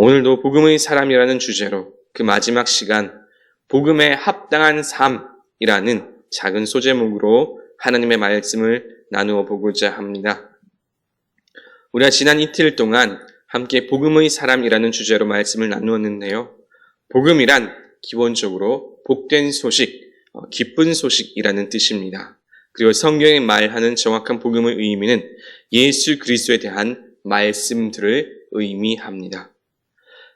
오늘도 복음의 사람이라는 주제로 그 마지막 시간 복음에 합당한 삶이라는 작은 소제목으로 하나님의 말씀을 나누어 보고자 합니다. 우리가 지난 이틀 동안 함께 복음의 사람이라는 주제로 말씀을 나누었는데요. 복음이란 기본적으로 복된 소식, 기쁜 소식이라는 뜻입니다. 그리고 성경에 말하는 정확한 복음의 의미는 예수 그리스도에 대한 말씀들을 의미합니다.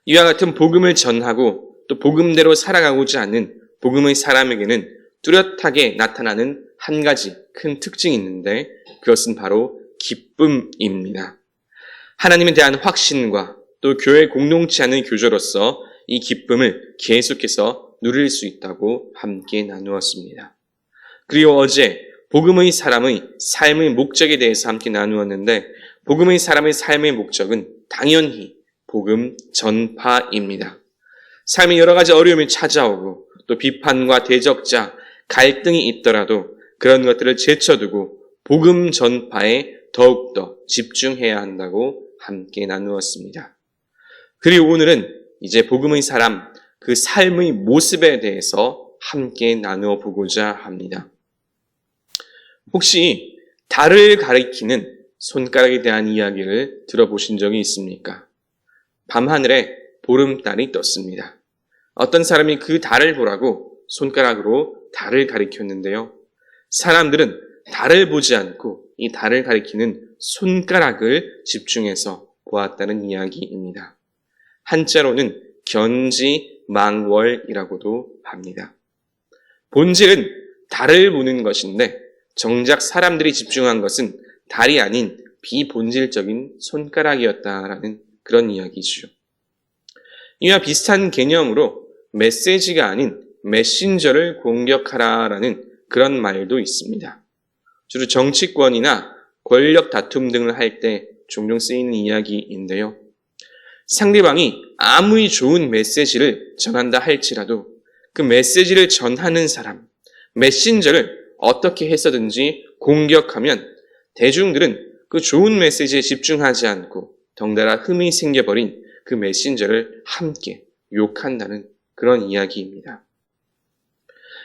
이와 같은 복음을 전하고 또 복음대로 살아가고자 하는 복음의 사람에게는 뚜렷하게 나타나는 한 가지 큰 특징이 있는데 그것은 바로 기쁨입니다. 하나님에 대한 확신과 또 교회 공동체 안의 교조로서 이 기쁨을 계속해서 누릴 수 있다고 함께 나누었습니다. 그리고 어제 복음의 사람의 삶의 목적에 대해서 함께 나누었는데 복음의 사람의 삶의 목적은 당연히 복음 전파입니다. 삶에 여러 가지 어려움이 찾아오고 또 비판과 대적자, 갈등이 있더라도 그런 것들을 제쳐두고 복음 전파에 더욱더 집중해야 한다고 함께 나누었습니다. 그리고 오늘은 이제 복음의 사람, 그 삶의 모습에 대해서 함께 나누어 보고자 합니다. 혹시 달을 가리키는 손가락에 대한 이야기를 들어보신 적이 있습니까? 밤하늘에 보름달이 떴습니다. 어떤 사람이 그 달을 보라고 손가락으로 달을 가리켰는데요. 사람들은 달을 보지 않고 이 달을 가리키는 손가락을 집중해서 보았다는 이야기입니다. 한자로는 견지망월이라고도 합니다. 본질은 달을 보는 것인데 정작 사람들이 집중한 것은 달이 아닌 비본질적인 손가락이었다라는 그런 이야기죠. 이와 비슷한 개념으로 메시지가 아닌 메신저를 공격하라라는 그런 말도 있습니다. 주로 정치권이나 권력 다툼 등을 할 때 종종 쓰이는 이야기인데요. 상대방이 아무리 좋은 메시지를 전한다 할지라도 그 메시지를 전하는 사람, 메신저를 어떻게 해서든지 공격하면 대중들은 그 좋은 메시지에 집중하지 않고 덩달아 흠이 생겨버린 그 메신저를 함께 욕한다는 그런 이야기입니다.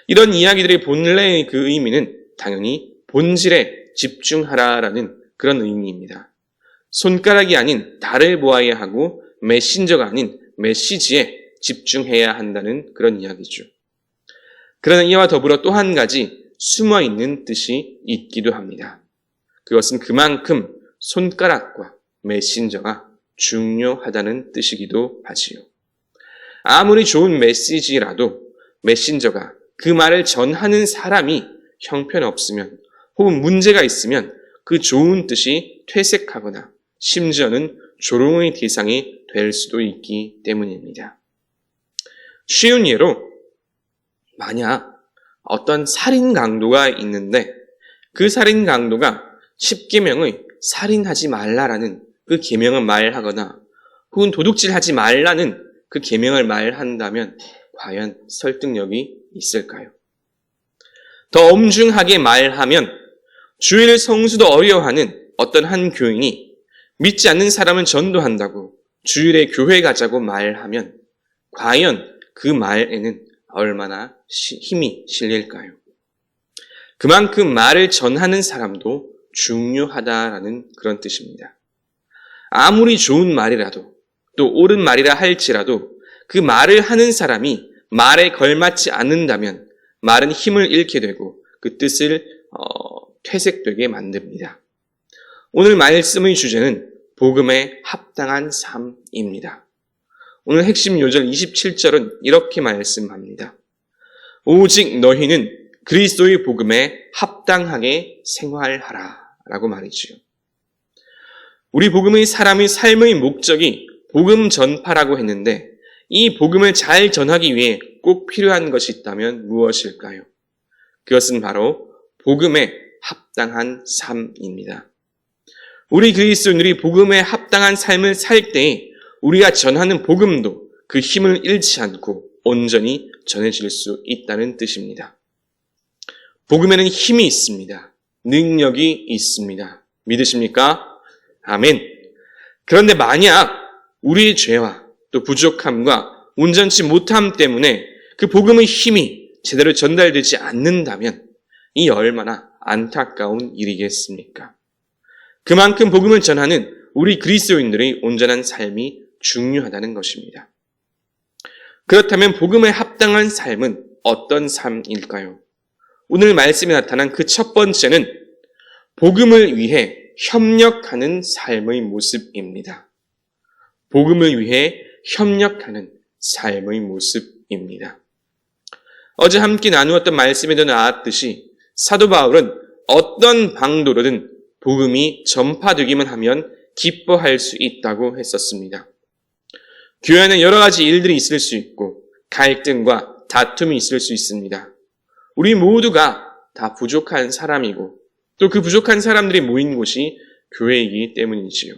이런 이야기들의 본래의 그 의미는 당연히 본질에 집중하라라는 그런 의미입니다. 손가락이 아닌 달을 보아야 하고 메신저가 아닌 메시지에 집중해야 한다는 그런 이야기죠. 그러나 이와 더불어 또 한 가지 숨어있는 뜻이 있기도 합니다. 그것은 그만큼 손가락과 메신저가 중요하다는 뜻이기도 하지요. 아무리 좋은 메시지라도 메신저가 그 말을 전하는 사람이 형편없으면 혹은 문제가 있으면 그 좋은 뜻이 퇴색하거나 심지어는 조롱의 대상이 될 수도 있기 때문입니다. 쉬운 예로 만약 어떤 살인 강도가 있는데 그 살인 강도가 10계명의 살인하지 말라라는 그 계명을 말하거나 혹은 도둑질하지 말라는 그 계명을 말한다면 과연 설득력이 있을까요? 더 엄중하게 말하면 주일 성수도 어려워하는 어떤 한 교인이 믿지 않는 사람은 전도한다고 주일에 교회 가자고 말하면 과연 그 말에는 얼마나 힘이 실릴까요? 그만큼 말을 전하는 사람도 중요하다라는 그런 뜻입니다. 아무리 좋은 말이라도 또 옳은 말이라 할지라도 그 말을 하는 사람이 말에 걸맞지 않는다면 말은 힘을 잃게 되고 그 뜻을 퇴색되게 만듭니다. 오늘 말씀의 주제는 복음에 합당한 삶입니다. 오늘 핵심 요절 27절은 이렇게 말씀합니다. 오직 너희는 그리스도의 복음에 합당하게 생활하라 라고 말이지요. 우리 복음의 사람의 삶의 목적이 복음 전파라고 했는데 이 복음을 잘 전하기 위해 꼭 필요한 것이 있다면 무엇일까요? 그것은 바로 복음에 합당한 삶입니다. 우리 그리스도인들이 복음에 합당한 삶을 살 때 우리가 전하는 복음도 그 힘을 잃지 않고 온전히 전해질 수 있다는 뜻입니다. 복음에는 힘이 있습니다. 능력이 있습니다. 믿으십니까? 아멘. 그런데 만약 우리의 죄와 또 부족함과 온전치 못함 때문에 그 복음의 힘이 제대로 전달되지 않는다면 이 얼마나 안타까운 일이겠습니까? 그만큼 복음을 전하는 우리 그리스도인들의 온전한 삶이 중요하다는 것입니다. 그렇다면 복음에 합당한 삶은 어떤 삶일까요? 오늘 말씀에 나타난 그 첫 번째는 복음을 위해 협력하는 삶의 모습입니다. 복음을 위해 협력하는 삶의 모습입니다. 어제 함께 나누었던 말씀에도 나왔듯이 사도 바울은 어떤 방도로든 복음이 전파되기만 하면 기뻐할 수 있다고 했었습니다. 교회 안에 여러 가지 일들이 있을 수 있고 갈등과 다툼이 있을 수 있습니다. 우리 모두가 다 부족한 사람이고 또 그 부족한 사람들이 모인 곳이 교회이기 때문이지요.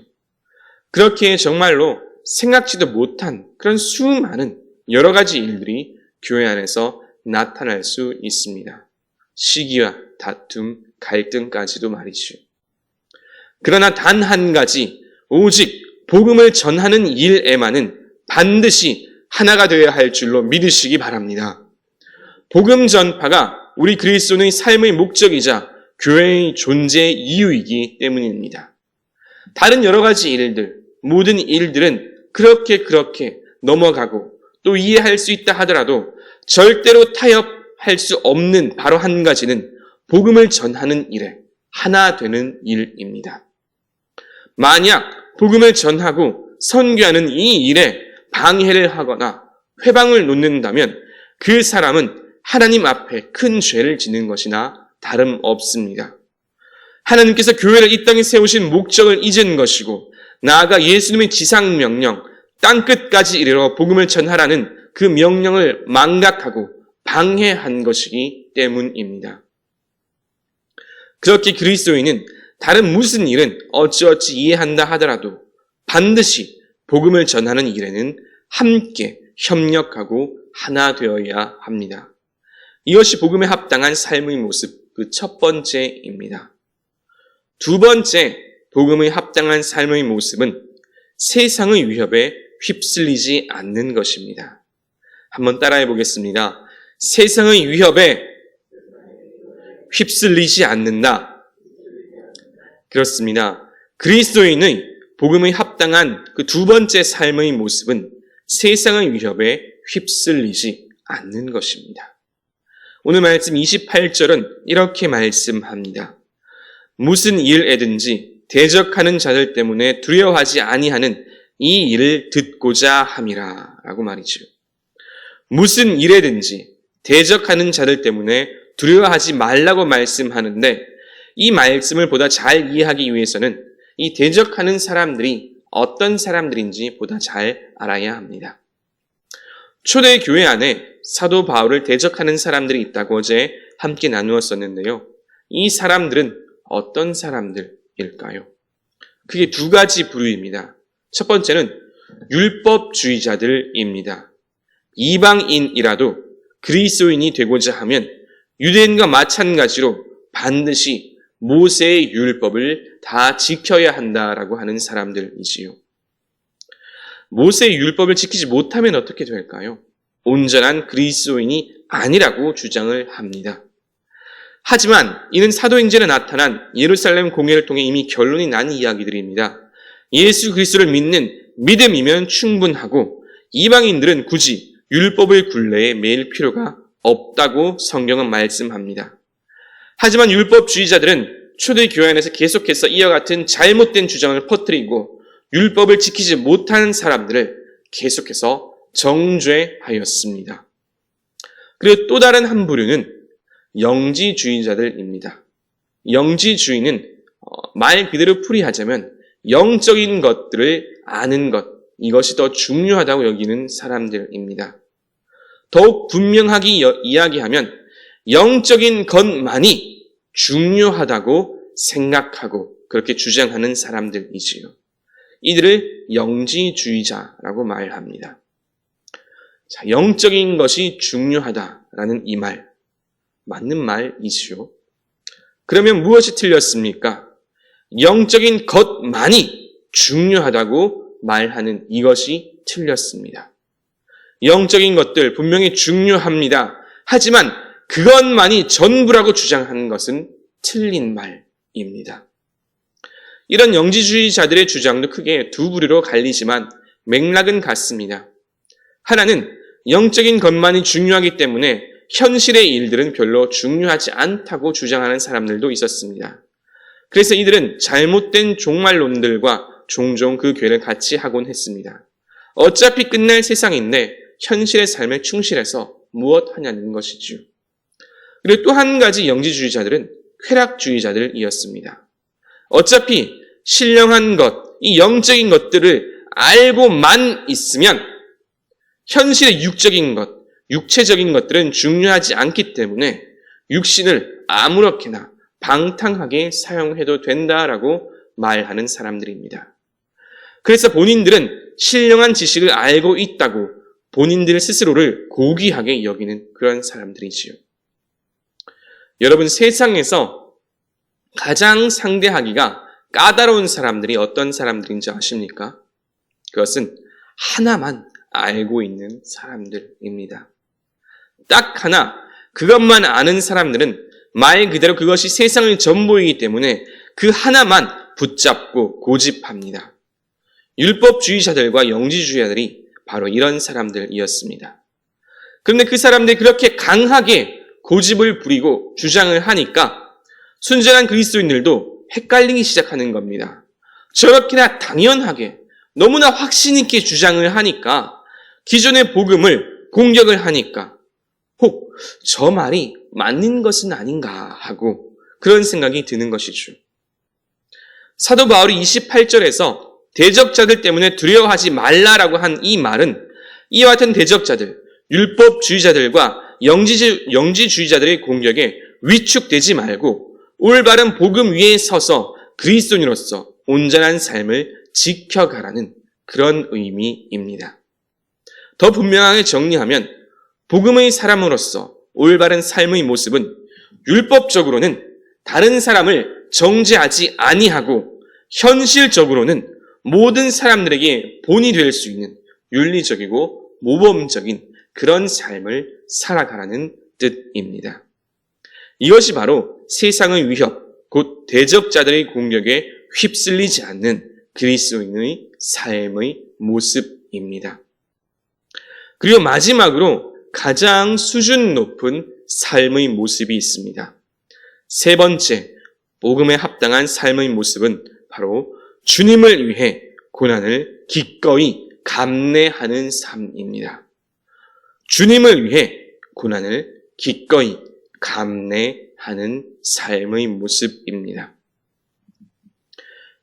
그렇게 정말로 생각지도 못한 그런 수많은 여러 가지 일들이 교회 안에서 나타날 수 있습니다. 시기와 다툼, 갈등까지도 말이죠. 그러나 단 한 가지, 오직 복음을 전하는 일에만은 반드시 하나가 되어야 할 줄로 믿으시기 바랍니다. 복음 전파가 우리 그리스도인의 삶의 목적이자 교회의 존재의 이유이기 때문입니다. 다른 여러 가지 일들, 모든 일들은 그렇게 넘어가고 또 이해할 수 있다 하더라도 절대로 타협할 수 없는 바로 한 가지는 복음을 전하는 일에 하나 되는 일입니다. 만약 복음을 전하고 선교하는 이 일에 방해를 하거나 회방을 놓는다면 그 사람은 하나님 앞에 큰 죄를 지는 것이나 다름없습니다. 하나님께서 교회를 이 땅에 세우신 목적을 잊은 것이고 나아가 예수님의 지상명령, 땅끝까지 이르러 복음을 전하라는 그 명령을 망각하고 방해한 것이기 때문입니다. 그렇게 그리스도인은 다른 무슨 일은 어찌어찌 이해한다 하더라도 반드시 복음을 전하는 일에는 함께 협력하고 하나 되어야 합니다. 이것이 복음에 합당한 삶의 모습, 그 첫 번째입니다. 두 번째, 복음에 합당한 삶의 모습은 세상의 위협에 휩쓸리지 않는 것입니다. 한번 따라해 보겠습니다. 세상의 위협에 휩쓸리지 않는다. 그렇습니다. 그리스도인의 복음에 합당한 그 두 번째 삶의 모습은 세상의 위협에 휩쓸리지 않는 것입니다. 오늘 말씀 28절은 이렇게 말씀합니다. 무슨 일에든지 대적하는 자들 때문에 두려워하지 아니하는 이 일을 듣고자 함이라 라고 말이죠. 무슨 일에든지 대적하는 자들 때문에 두려워하지 말라고 말씀하는데 이 말씀을 보다 잘 이해하기 위해서는 이 대적하는 사람들이 어떤 사람들인지 보다 잘 알아야 합니다. 초대 교회 안에 사도 바울을 대적하는 사람들이 있다고 어제 함께 나누었었는데요. 이 사람들은 어떤 사람들일까요? 그게 두 가지 부류입니다. 첫 번째는 율법주의자들입니다. 이방인이라도 그리스도인이 되고자 하면 유대인과 마찬가지로 반드시 모세의 율법을 다 지켜야 한다라고 하는 사람들이지요. 모세의 율법을 지키지 못하면 어떻게 될까요? 온전한 그리스도인이 아니라고 주장을 합니다. 하지만 이는 사도행전에 나타난 예루살렘 공회를 통해 이미 결론이 난 이야기들입니다. 예수 그리스도를 믿는 믿음이면 충분하고 이방인들은 굳이 율법의 굴레에 매일 필요가 없다고 성경은 말씀합니다. 하지만 율법주의자들은 초대교회 안에서 계속해서 이와 같은 잘못된 주장을 퍼뜨리고 율법을 지키지 못하는 사람들을 계속해서 정죄하였습니다. 그리고 또 다른 한 부류는 영지주의자들입니다. 영지주의는 말 그대로 풀이하자면 영적인 것들을 아는 것, 이것이 더 중요하다고 여기는 사람들입니다. 더욱 분명하게 이야기하면 영적인 것만이 중요하다고 생각하고 그렇게 주장하는 사람들이지요. 이들을 영지주의자라고 말합니다. 자, 영적인 것이 중요하다라는 이 말, 맞는 말이지요. 그러면 무엇이 틀렸습니까? 영적인 것만이 중요하다고 말하는 이것이 틀렸습니다. 영적인 것들 분명히 중요합니다. 하지만 그것만이 전부라고 주장하는 것은 틀린 말입니다. 이런 영지주의자들의 주장도 크게 두 부류로 갈리지만 맥락은 같습니다. 하나는 영적인 것만이 중요하기 때문에 현실의 일들은 별로 중요하지 않다고 주장하는 사람들도 있었습니다. 그래서 이들은 잘못된 종말론들과 종종 그 괴를 같이 하곤 했습니다. 어차피 끝날 세상인데 현실의 삶에 충실해서 무엇 하냐는 것이지요. 그리고 또 한 가지 영지주의자들은 쾌락주의자들이었습니다. 어차피 신령한 것, 이 영적인 것들을 알고만 있으면 현실의 육적인 것, 육체적인 것들은 중요하지 않기 때문에 육신을 아무렇게나 방탕하게 사용해도 된다라고 말하는 사람들입니다. 그래서 본인들은 신령한 지식을 알고 있다고 본인들 스스로를 고귀하게 여기는 그런 사람들이지요. 여러분, 세상에서 가장 상대하기가 까다로운 사람들이 어떤 사람들인지 아십니까? 그것은 하나만 알고 있는 사람들입니다. 딱 하나, 그것만 아는 사람들은 말 그대로 그것이 세상의 전부이기 때문에 그 하나만 붙잡고 고집합니다. 율법주의자들과 영지주의자들이 바로 이런 사람들이었습니다. 그런데 그 사람들이 그렇게 강하게 고집을 부리고 주장을 하니까 순전한 그리스도인들도 헷갈리기 시작하는 겁니다. 저렇게나 당연하게 너무나 확신 있게 주장을 하니까 기존의 복음을 공격을 하니까 혹 저 말이 맞는 것은 아닌가 하고 그런 생각이 드는 것이죠. 사도 바울이 28절에서 대적자들 때문에 두려워하지 말라라고 한 이 말은 이와 같은 대적자들, 율법주의자들과 영지주의자들의 공격에 위축되지 말고 올바른 복음 위에 서서 그리스도인으로서 온전한 삶을 지켜가라는 그런 의미입니다. 더 분명하게 정리하면 복음의 사람으로서 올바른 삶의 모습은 율법적으로는 다른 사람을 정죄하지 아니하고 현실적으로는 모든 사람들에게 본이 될 수 있는 윤리적이고 모범적인 그런 삶을 살아가라는 뜻입니다. 이것이 바로 세상의 위협, 곧 대적자들의 공격에 휩쓸리지 않는 그리스도인의 삶의 모습입니다. 그리고 마지막으로 가장 수준 높은 삶의 모습이 있습니다. 세 번째, 복음에 합당한 삶의 모습은 바로 주님을 위해 고난을 기꺼이 감내하는 삶입니다. 주님을 위해 고난을 기꺼이 감내하는 삶의 모습입니다.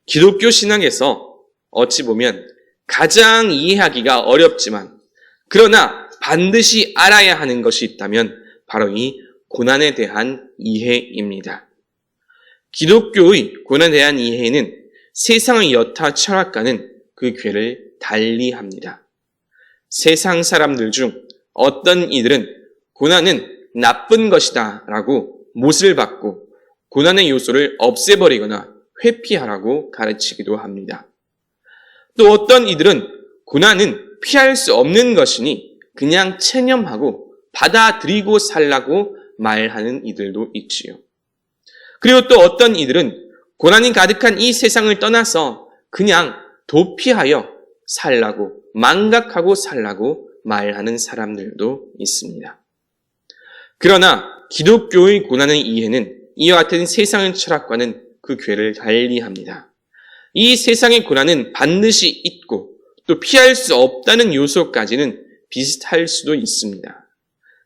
기독교 신앙에서 어찌 보면 가장 이해하기가 어렵지만 그러나 반드시 알아야 하는 것이 있다면 바로 이 고난에 대한 이해입니다. 기독교의 고난에 대한 이해는 세상의 여타 철학가는 그 궤를 달리합니다. 세상 사람들 중 어떤 이들은 고난은 나쁜 것이다 라고 못을 받고 고난의 요소를 없애버리거나 회피하라고 가르치기도 합니다. 또 어떤 이들은 고난은 피할 수 없는 것이니 그냥 체념하고 받아들이고 살라고 말하는 이들도 있지요. 그리고 또 어떤 이들은 고난이 가득한 이 세상을 떠나서 그냥 도피하여 살라고, 망각하고 살라고 말하는 사람들도 있습니다. 그러나 기독교의 고난의 이해는 이와 같은 세상의 철학과는 그 궤를 달리합니다. 이 세상의 고난은 반드시 있고 또 피할 수 없다는 요소까지는 비슷할 수도 있습니다.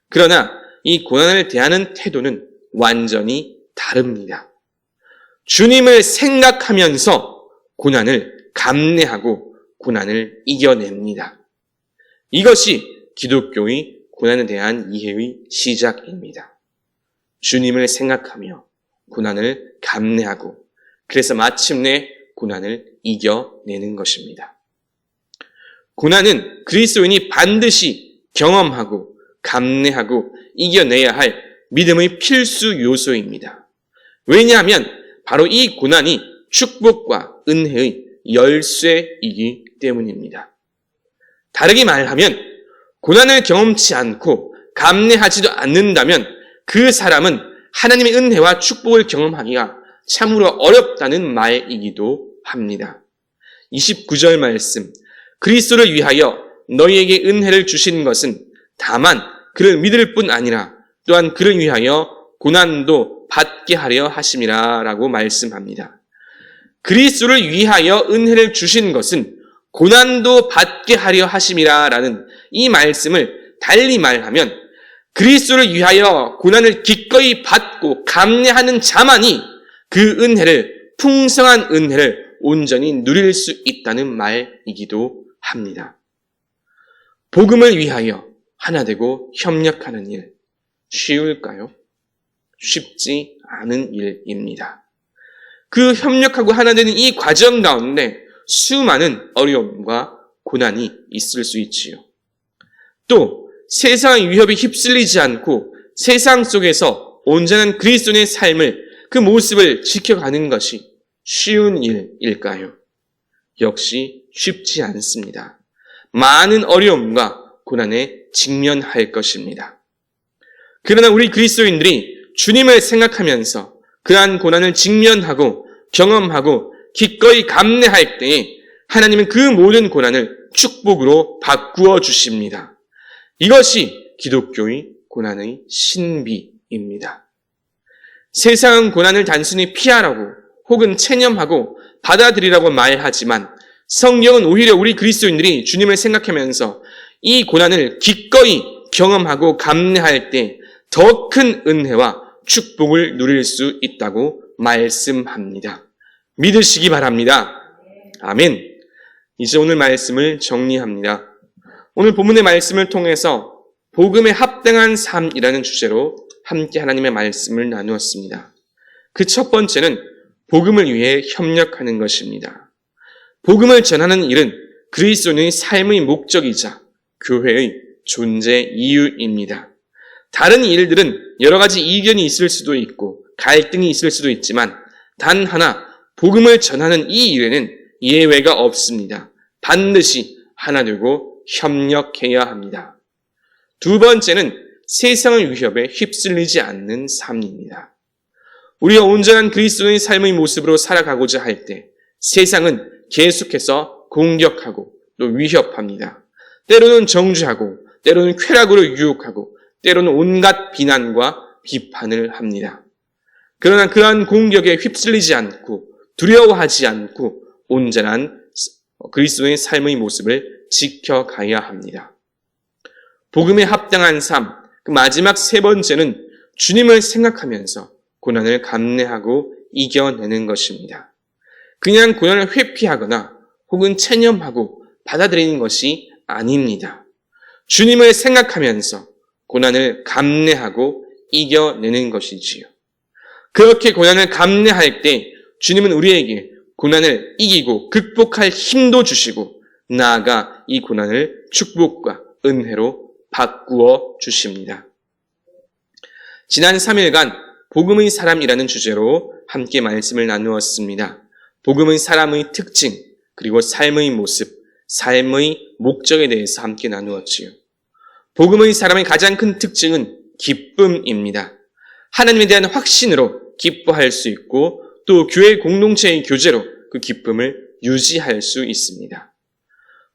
그러나 이 고난을 대하는 태도는 완전히 다릅니다. 주님을 생각하면서 고난을 감내하고 고난을 이겨냅니다. 이것이 기독교의 고난에 대한 이해의 시작입니다. 주님을 생각하며 고난을 감내하고 그래서 마침내 고난을 이겨내는 것입니다. 고난은 그리스도인이 반드시 경험하고 감내하고 이겨내야 할 믿음의 필수 요소입니다. 왜냐하면 바로 이 고난이 축복과 은혜의 열쇠이기 때문입니다. 다르게 말하면 고난을 경험치 않고 감내하지도 않는다면 그 사람은 하나님의 은혜와 축복을 경험하기가 참으로 어렵다는 말이기도 합니다. 29절 말씀, 그리스도를 위하여 너희에게 은혜를 주신 것은 다만 그를 믿을 뿐 아니라 또한 그를 위하여 고난도 받게 하려 하심이라 라고 말씀합니다. 그리스도를 위하여 은혜를 주신 것은 고난도 받게 하려 하심이라 라는 이 말씀을 달리 말하면 그리스도를 위하여 고난을 기꺼이 받고 감내하는 자만이 그 은혜를, 풍성한 은혜를 온전히 누릴 수 있다는 말이기도 합니다. 복음을 위하여 하나 되고 협력하는 일, 쉬울까요? 쉽지 않은 일입니다. 그 협력하고 하나 되는 이 과정 가운데 수많은 어려움과 고난이 있을 수 있지요. 또 세상의 위협에 휩쓸리지 않고 세상 속에서 온전한 그리스도의 삶을, 그 모습을 지켜가는 것이 쉬운 일일까요? 역시 쉽지 않습니다. 많은 어려움과 고난에 직면할 것입니다. 그러나 우리 그리스도인들이 주님을 생각하면서 그러한 고난을 직면하고 경험하고 기꺼이 감내할 때에 하나님은 그 모든 고난을 축복으로 바꾸어 주십니다. 이것이 기독교의 고난의 신비입니다. 세상은 고난을 단순히 피하라고 혹은 체념하고 받아들이라고 말하지만 성경은 오히려 우리 그리스도인들이 주님을 생각하면서 이 고난을 기꺼이 경험하고 감내할 때 더 큰 은혜와 축복을 누릴 수 있다고 말씀합니다. 믿으시기 바랍니다. 아멘. 이제 오늘 말씀을 정리합니다. 오늘 본문의 말씀을 통해서 복음에 합당한 삶이라는 주제로 함께 하나님의 말씀을 나누었습니다. 그 첫 번째는 복음을 위해 협력하는 것입니다. 복음을 전하는 일은 그리스도인의 삶의 목적이자 교회의 존재 이유입니다. 다른 일들은 여러 가지 이견이 있을 수도 있고 갈등이 있을 수도 있지만 단 하나 복음을 전하는 이 일에는 예외가 없습니다. 반드시 하나 되고 협력해야 합니다. 두 번째는 세상의 위협에 휩쓸리지 않는 삶입니다. 우리가 온전한 그리스도의 삶의 모습으로 살아가고자 할 때 세상은 계속해서 공격하고 또 위협합니다. 때로는 정죄하고 때로는 쾌락으로 유혹하고 때로는 온갖 비난과 비판을 합니다. 그러나 그러한 공격에 휩쓸리지 않고 두려워하지 않고 온전한 그리스도의 삶의 모습을 지켜가야 합니다. 복음에 합당한 삶, 그 마지막 세 번째는 주님을 생각하면서 고난을 감내하고 이겨내는 것입니다. 그냥 고난을 회피하거나 혹은 체념하고 받아들이는 것이 아닙니다. 주님을 생각하면서 고난을 감내하고 이겨내는 것이지요. 그렇게 고난을 감내할 때 주님은 우리에게 고난을 이기고 극복할 힘도 주시고 나아가 이 고난을 축복과 은혜로 바꾸어 주십니다. 지난 3일간 복음의 사람이라는 주제로 함께 말씀을 나누었습니다. 복음의 사람의 특징, 그리고 삶의 모습, 삶의 목적에 대해서 함께 나누었지요. 복음의 사람의 가장 큰 특징은 기쁨입니다. 하나님에 대한 확신으로 기뻐할 수 있고 또 교회 공동체의 교제로 그 기쁨을 유지할 수 있습니다.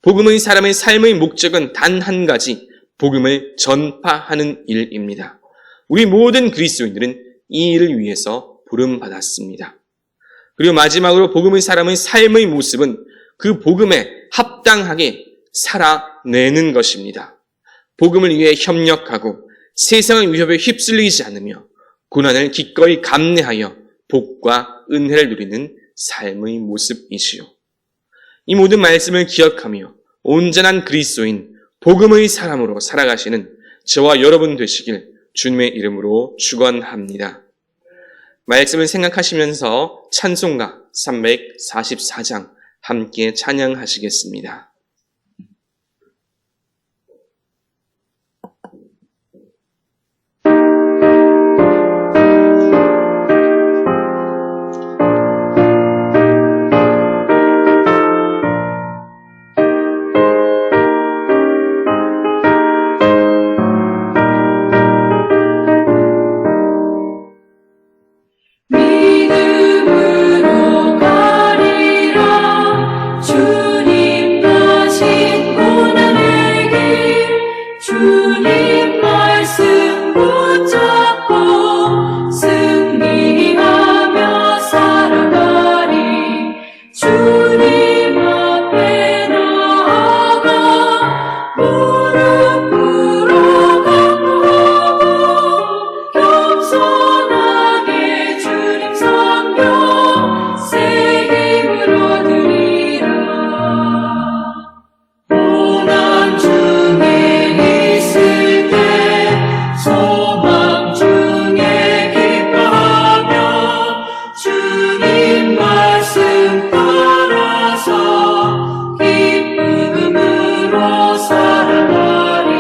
복음의 사람의 삶의 목적은 단 한 가지, 복음을 전파하는 일입니다. 우리 모든 그리스도인들은 이 일을 위해서 부름받았습니다. 그리고 마지막으로 복음의 사람의 삶의 모습은 그 복음에 합당하게 살아내는 것입니다. 복음을 위해 협력하고 세상의 위협에 휩쓸리지 않으며 고난을 기꺼이 감내하여 복과 은혜를 누리는 삶의 모습이지요. 이 모든 말씀을 기억하며 온전한 그리스도인, 복음의 사람으로 살아가시는 저와 여러분 되시길 주님의 이름으로 축원합니다. 말씀을 생각하시면서 찬송가 344장 함께 찬양하시겠습니다. 무릎 꿇어 간구하고 겸손하게 주님 섬겨 새 힘을 얻으리라. 고난 중에 있을 때 소망 중에 기뻐하며 주님 말씀 따라서 기쁨으로 살아가리.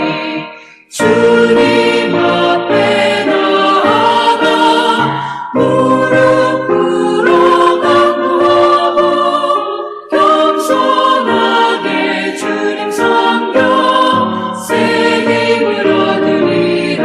주님 앞에 나아가 무릎 꿇어 간구하고 겸손하게 주님 섬겨 새 힘을 얻으리라.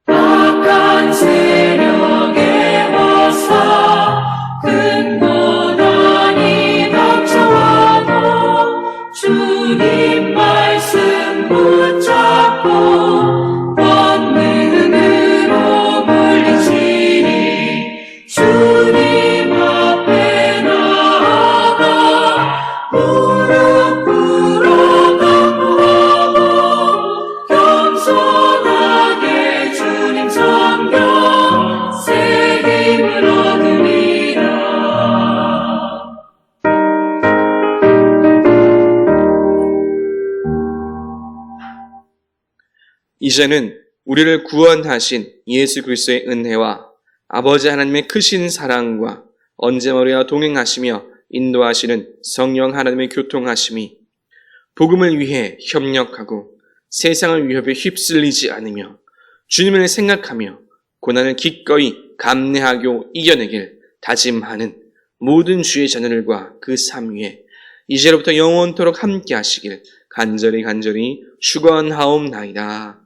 악한 세력의 화사 큰 고난이 닥쳐와도 주님 말씀 붙잡고 권능으로 물리치리. 주님 앞에 나아가 무릎 꿇어 간구하고 겸손하게 주님 섬겨 새 힘을 얻으리라. 이제는 우리를 구원하신 예수 그리스도의 은혜와 아버지 하나님의 크신 사랑과 언제나 우리와 동행하시며 인도하시는 성령 하나님의 교통하심이 복음을 위해 협력하고 세상을 위협에 휩쓸리지 않으며 주님을 생각하며 고난을 기꺼이 감내하고 이겨내길 다짐하는 모든 주의 자녀들과 그 삶 위에 이제로부터 영원토록 함께 하시길 간절히 축원하옵나이다.